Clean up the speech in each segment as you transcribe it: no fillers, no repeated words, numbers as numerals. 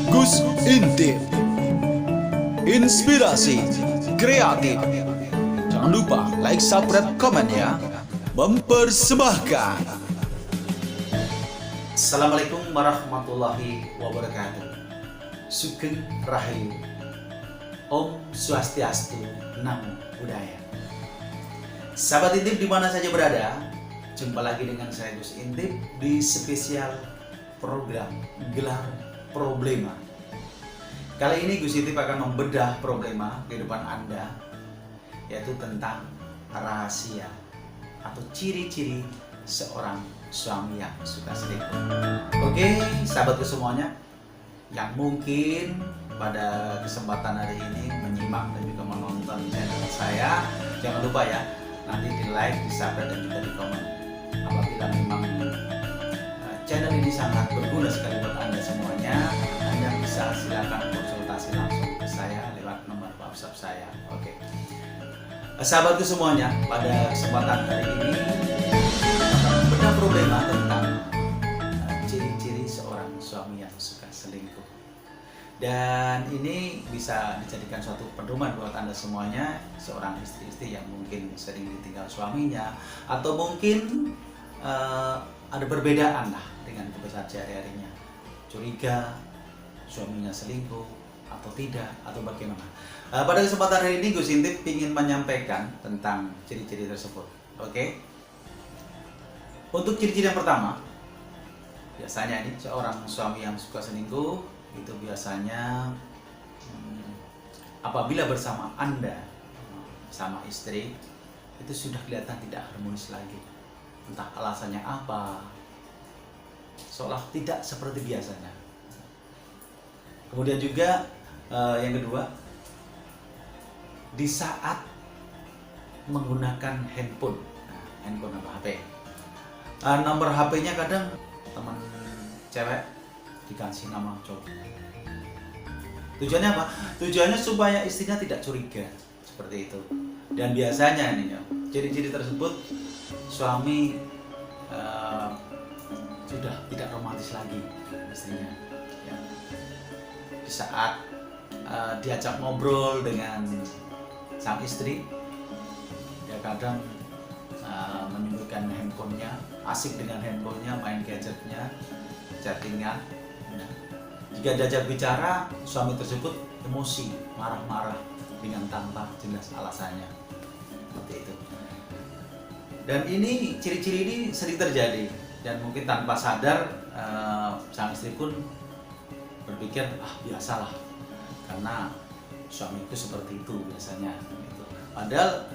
Gus Intip, inspirasi kreatif. Jangan lupa like, subscribe, komen ya. Mempersembahkan. Assalamualaikum warahmatullahi wabarakatuh. Sugeng Rahayu. Om Swastiastu, Namo Buddhaya. Sahabat Intip di mana saja berada, jumpa lagi dengan saya Gus Intip di spesial program Gelar Problema. Kali ini Gus Intip akan membedah problema kehidupan Anda, yaitu tentang rahasia atau ciri-ciri seorang suami yang suka selingkuh. Oke, sahabatku semuanya yang mungkin pada kesempatan hari ini menyimak dan juga menonton channel saya, jangan lupa ya, nanti di like, di subscribe dan juga di komen. Apabila memang channel ini sangat berguna sekali buat Anda semuanya, Anda bisa silakan konsultasi langsung ke saya lewat nomor WhatsApp saya. Oke. Sahabatku semuanya, pada kesempatan hari ini bedah problema tentang ciri-ciri seorang suami yang suka selingkuh. Dan ini bisa dijadikan suatu pedoman buat Anda semuanya, seorang istri-istri yang mungkin sering ditinggal suaminya, atau mungkin ada perbedaan lah dengan kebiasaan sehari-harinya, curiga suaminya selingkuh atau tidak, atau bagaimana. Pada kesempatan hari ini Gus Intip ingin menyampaikan tentang ciri-ciri tersebut. Oke. Untuk ciri-ciri yang pertama, biasanya ini seorang suami yang suka selingkuh itu biasanya apabila bersama Anda sama istri itu sudah kelihatan tidak harmonis lagi. Entah alasannya apa, seolah tidak seperti biasanya. Kemudian juga yang kedua, di saat menggunakan handphone atau HP, nomor HP-nya kadang teman cewek dikasih nama cowok. Tujuannya apa? Tujuannya supaya istrinya tidak curiga, seperti itu. Dan biasanya nih, ciri-ciri tersebut suami sudah tidak romantis lagi istrinya. Ya. Di saat diajak ngobrol dengan sang istri, ya kadang menyebutkan handphonenya, asik dengan handphonenya, main gadgetnya, chattingan. Ya. Jika diajak bicara, suami tersebut emosi, marah-marah dengan tanpa jelas alasannya, seperti itu. Dan ini ciri-ciri ini sering terjadi, dan mungkin tanpa sadar sang istri pun berpikir biasalah, karena suamiku seperti itu biasanya. Gitu. Padahal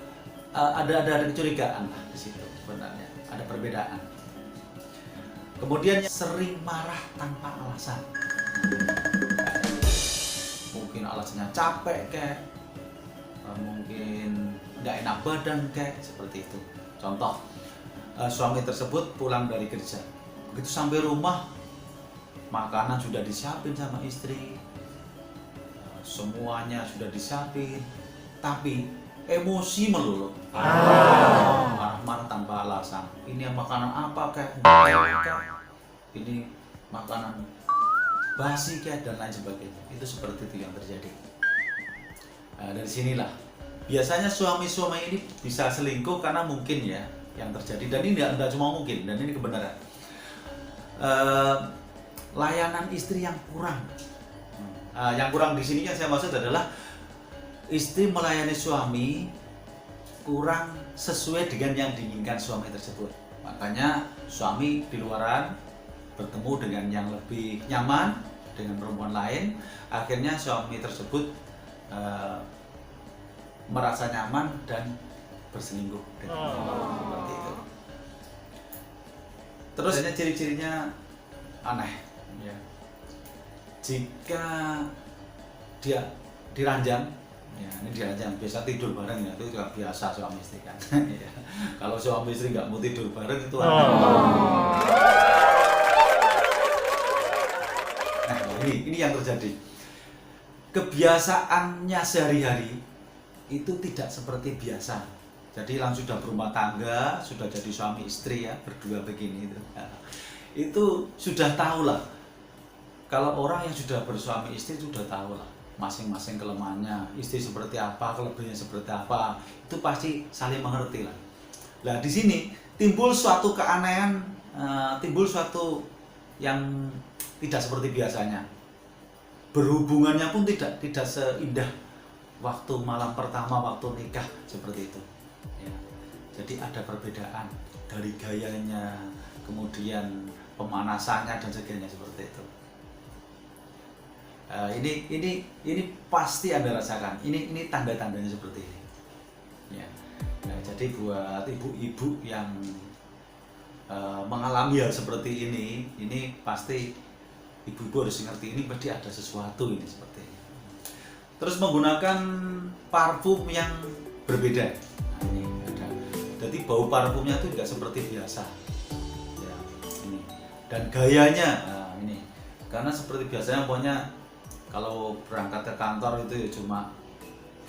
ada kecurigaan lah di situ sebenarnya, ada perbedaan. Kemudian sering marah tanpa alasan, mungkin alasannya capek kayak, mungkin nggak enak badan kayak, seperti itu. Contoh, suami tersebut pulang dari kerja, begitu sampai rumah makanan sudah disiapin sama istri, semuanya sudah disiapin, tapi emosi melulu, marah-marah tanpa alasan. Ini makanan apa kayak, ini makanan basi kayak, dan lain sebagainya. Itu seperti itu yang terjadi. Dari sinilah biasanya suami-suami ini bisa selingkuh karena mungkin ya yang terjadi, dan ini tidak cuma mungkin, dan ini kebenaran. Layanan istri yang kurang. Yang kurang di sini yang saya maksud adalah istri melayani suami kurang sesuai dengan yang diinginkan suami tersebut. Makanya suami di luaran bertemu dengan yang lebih nyaman dengan perempuan lain, akhirnya suami tersebut merasa nyaman dan berselingkuh dengan seperti itu. Terus ciri-cirinya aneh ya. Jika dia diranjang, ya ini diranjang, biasa tidur bareng ya, itu juga biasa suami istri kan. Ya. Kalau suami istri nggak mau tidur bareng itu aneh. Nah, ini yang terjadi. Kebiasaannya sehari-hari itu tidak seperti biasa. Jadi langsung sudah berumah tangga, sudah jadi suami istri ya, berdua begini itu. Nah, itu sudah tahu lah kalau orang yang sudah bersuami istri itu sudah tahu lah masing-masing kelemahannya, istri seperti apa, kelebihannya seperti apa, itu pasti saling mengerti lah. Nah di sini timbul suatu keanehan, timbul suatu yang tidak seperti biasanya. Berhubungannya pun tidak seindah waktu malam pertama, waktu nikah seperti itu. Ya. Jadi ada perbedaan dari gayanya, kemudian pemanasannya dan sebagainya seperti itu. Ini pasti Anda rasakan. Ini tanda-tandanya seperti ini. Ya. Nah, jadi buat ibu-ibu yang mengalami hal seperti ini pasti ibu-ibu harus ngerti, ini pasti ada sesuatu ini seperti ini. Terus menggunakan parfum yang berbeda. Nah, ini ada. Jadi bau parfumnya itu tidak seperti biasa. Ya, ini. Dan gayanya, nah, ini. Karena seperti biasanya pokoknya kalau berangkat ke kantor itu ya cuma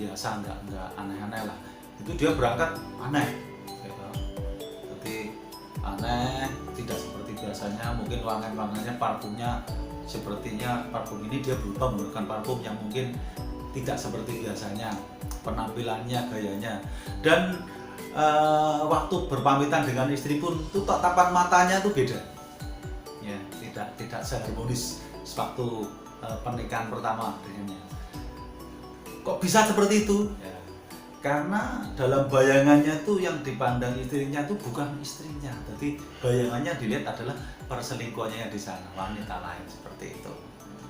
biasa, nggak aneh-aneh lah. Itu dia berangkat aneh. Gitu. Jadi aneh, tidak seperti biasanya, mungkin wangan-wangannya, parfumnya sepertinya parfum ini dia berubah menggunakan parfum yang mungkin tidak seperti biasanya, penampilannya, gayanya. Dan waktu berpamitan dengan istri pun itu tatapan matanya tuh beda. Ya, tidak seharmonis sewaktu pernikahan pertama dengannya. Kok bisa seperti itu? Ya, karena dalam bayangannya tuh yang dipandang istrinya tuh bukan istrinya, jadi bayangannya dilihat adalah perselingkuhannya di sana, wanita lain seperti itu.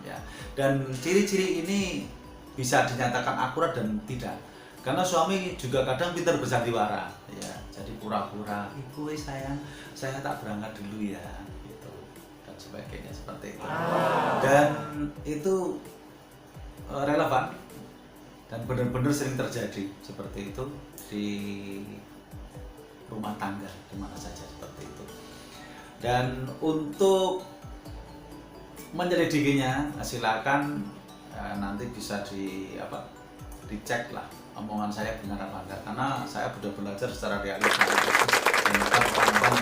Ya. Dan ciri-ciri ini bisa dinyatakan akurat dan tidak, karena suami juga kadang pintar bersandiwara, ya. Jadi pura-pura, ibu sayang, saya tak berangkat dulu ya, gitu, dan sebagainya seperti itu. Dan itu relevan. Dan benar-benar sering terjadi seperti itu di rumah tangga di mana saja seperti itu. Dan untuk menyelidikinya silakan nanti bisa dicek lah omongan saya benar apa enggak, karena saya sudah belajar secara realistis dan kawan-kawan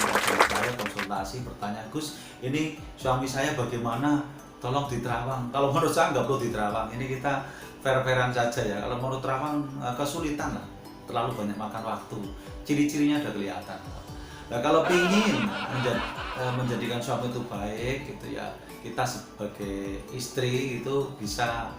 saya konsultasi bertanya, Gus ini suami saya bagaimana, tolong diterawang. Kalau menurut saya nggak perlu diterawang, ini kita fair-fairan saja ya. Kalau menurut terawang kesulitan lah, terlalu banyak makan waktu, ciri-cirinya udah kelihatan. Nah kalau ingin menjadikan suami itu baik gitu ya, kita sebagai istri itu bisa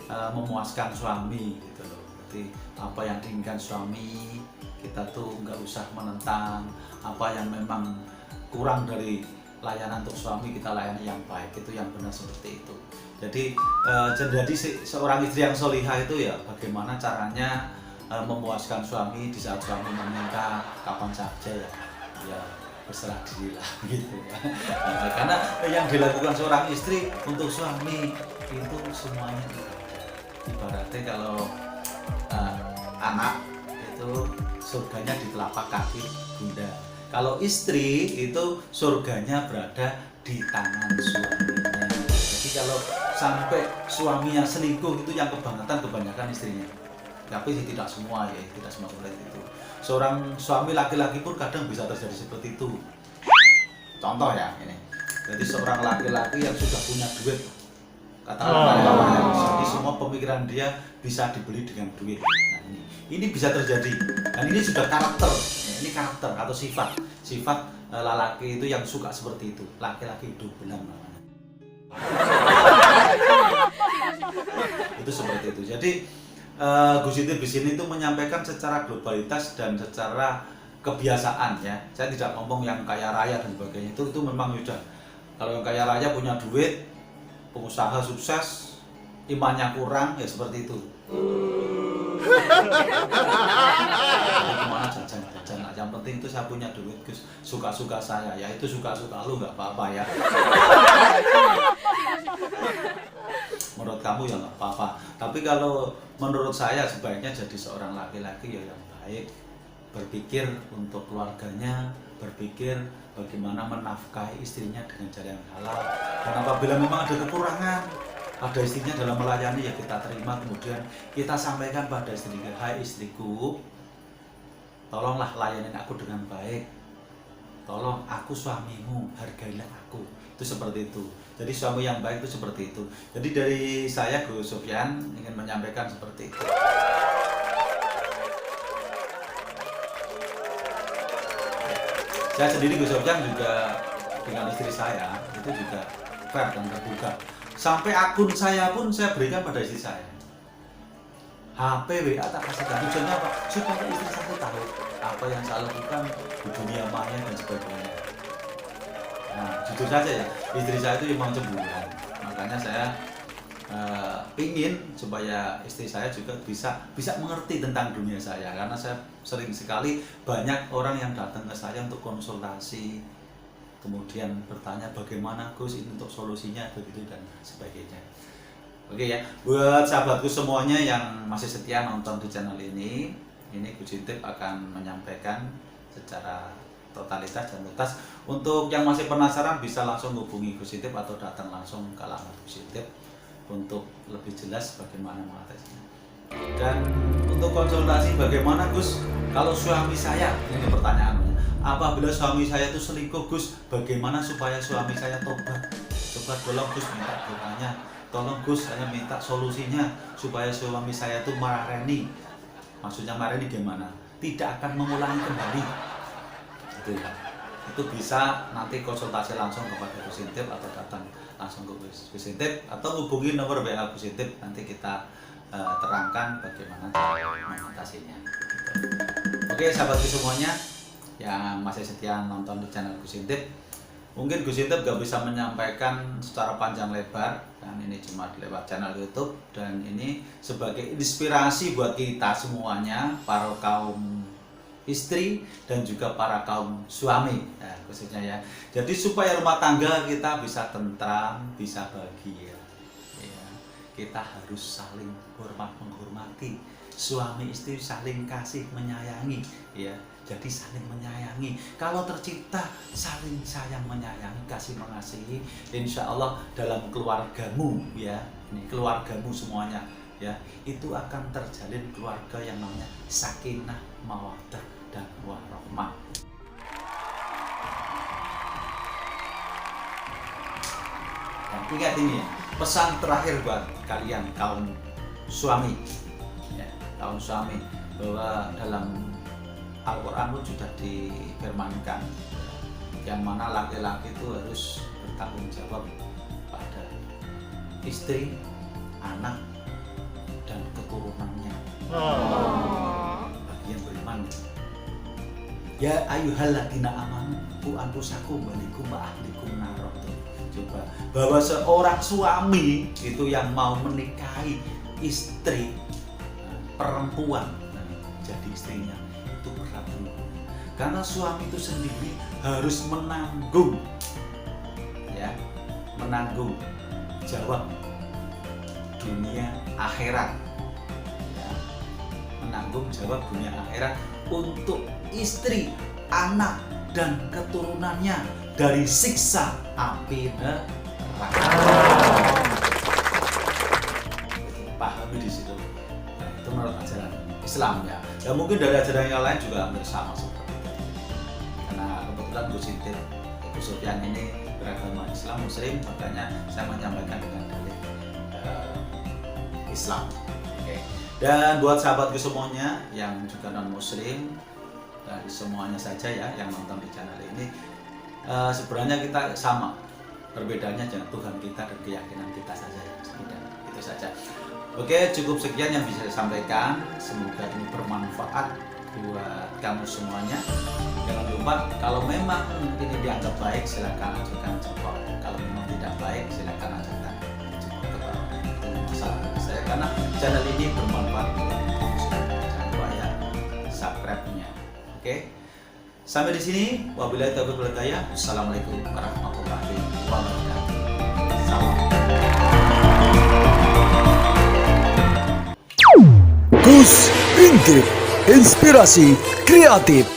memuaskan suami gitu loh. Jadi apa yang diinginkan suami kita tuh nggak usah menentang, apa yang memang kurang dari layanan untuk suami kita layani yang baik, itu yang benar seperti itu. Jadi jadi seorang istri yang solihah itu ya bagaimana caranya memuaskan suami di saat suami meminta kapan saja ya berserah dirilah gitu ya. Karena yang dilakukan seorang istri untuk suami itu semuanya ibaratnya kalau anak itu surganya di telapak kaki bunda. Kalau istri itu surganya berada di tangan suaminya. Jadi kalau sampai suaminya selingkuh itu yang kebanyakan istrinya. Tapi tidak semua ya, tidak semua seperti itu. Seorang suami laki-laki pun kadang bisa terjadi seperti itu. Contoh ya ini. Jadi seorang laki-laki yang sudah punya duit, katakanlah jadi semua pemikiran dia bisa dibeli dengan duit. Nah ini bisa terjadi. Dan ini sudah karakter. Ini karakter atau sifat lelaki itu yang suka seperti itu. Laki-laki hidup benar namanya. Itu seperti itu. Jadi Gus Iti di sini itu menyampaikan secara globalitas dan secara kebiasaan ya. Saya tidak ngomong yang kaya raya dan sebagainya. Itu memang sudah. Kalau yang kaya raya punya duit, pengusaha sukses, imannya kurang ya seperti itu. Gimana jajan yang penting itu saya punya duit, Gus, suka-suka saya ya, itu suka-suka lu nggak apa-apa ya. Menurut kamu ya nggak apa-apa, tapi kalau menurut saya sebaiknya jadi seorang laki-laki ya yang baik, berpikir untuk keluarganya, berpikir bagaimana menafkahi istrinya dengan cara yang halal. Dan apabila memang ada kekurangan, ada istrinya dalam melayani ya kita terima, kemudian kita sampaikan pada istrinya, hai istriku, tolonglah layanin aku dengan baik, tolong aku suamimu, hargailah aku. Itu seperti itu. Jadi suami yang baik itu seperti itu. Jadi dari saya Gus Sofyan ingin menyampaikan seperti itu. Saya sendiri Gus Sofyan juga dengan istri saya itu juga fair dan terbuka. Sampai akun saya pun saya berikan pada istri saya. HP WA tak kasihkan, tujuannya apa? Supaya istri saya tahu apa yang saya lakukan di dunia maya dan sebagainya. Nah, jujur saja ya, istri saya itu memang cemburuan. Makanya saya ingin supaya istri saya juga bisa mengerti tentang dunia saya, karena saya sering sekali banyak orang yang datang ke saya untuk konsultasi, kemudian bertanya bagaimana Gus ini untuk solusinya begitu dan sebagainya. Oke ya, buat sahabatku semuanya yang masih setia nonton di channel ini Gus Intip akan menyampaikan secara totalitas dan tuntas. Untuk yang masih penasaran bisa langsung hubungi Gus Intip atau datang langsung ke alamat Gus Intip untuk lebih jelas bagaimana mengatasinya. Dan untuk konsultasi bagaimana Gus kalau suami saya, ini pertanyaannya, apabila suami saya itu selingkuh Gus, bagaimana supaya suami saya tobat? Coba tolong Gus minta doanya. Tolong Gus, saya minta solusinya supaya suami saya itu mareni. Maksudnya mareni gimana? Tidak akan mengulangi kembali. Gitu ya. Itu bisa nanti konsultasi langsung kepada Gus Intip atau datang langsung ke Gus Intip atau hubungi nomor WA Gus Intip, nanti kita terangkan bagaimana cara mengatasinya. Oke sahabatku semuanya yang masih setia nonton di channel Gus Intip, mungkin Gus Intip gak bisa menyampaikan secara panjang lebar, kan ini cuma lewat channel YouTube, dan ini sebagai inspirasi buat kita semuanya, para kaum istri dan juga para kaum suami, ya, khususnya ya. Jadi supaya rumah tangga kita bisa tentram, bisa bahagia, ya, kita harus saling hormat menghormati, suami istri saling kasih menyayangi, ya. Jadi saling menyayangi. Kalau tercipta saling sayang menyayangi, kasih mengasihi, insya Allah dalam keluargamu, ya, ini keluargamu semuanya, ya, itu akan terjalin keluarga yang namanya sakinah, mawaddah dan warahmah. Dan ingat ini ya, pesan terakhir buat kalian kaum suami, ya, kaum suami, bahwa dalam Al-Quran pun sudah difirmankan yang mana laki-laki itu harus bertanggung jawab pada istri, anak, dan keturunannya. Bagi yang beriman, ya ayyuhalladzina amanu qu anfusakum wa ahlikum nar. Coba bahwa seorang suami itu yang mau menikahi istri perempuan jadi istrinya itu berat, karena suami itu sendiri harus menanggung, ya, menanggung jawab dunia akhirat, ya, menanggung jawab dunia akhirat untuk istri, anak, dan keturunannya dari siksa api neraka. Pahami di situ. Nah, itu menurut ajaran Islam, ya. Ya mungkin dari ajaran yang lain juga hampir sama seperti itu. Karena kebetulan Gus Intip, Gus Sofyan ini beragama Islam Muslim, makanya saya menyampaikan dengan dalil Islam. Oke. Dan buat sahabatku semuanya yang juga non Muslim dan semuanya saja ya yang nonton di channel ini, sebenarnya kita sama, perbedaannya jangan Tuhan kita dan keyakinan kita saja ya. Sudah, itu saja. Oke, cukup sekian yang bisa saya sampaikan. Semoga ini bermanfaat buat kamu semuanya. Jangan lupa kalau memang ini dianggap baik silakan ajukan jempol. Kalau memang tidak baik silakan ajukan jempol ke bawah. Itu masalah bagi saya karena channel ini bermanfaat buat kamu semua. Jangan lupa ya subscribe-nya. Oke. Sampai di sini, wabillahi taufiq wal hidayah. Assalamualaikum warahmatullahi wabarakatuh. Salam. Gus Intip, inspirasi kreatif.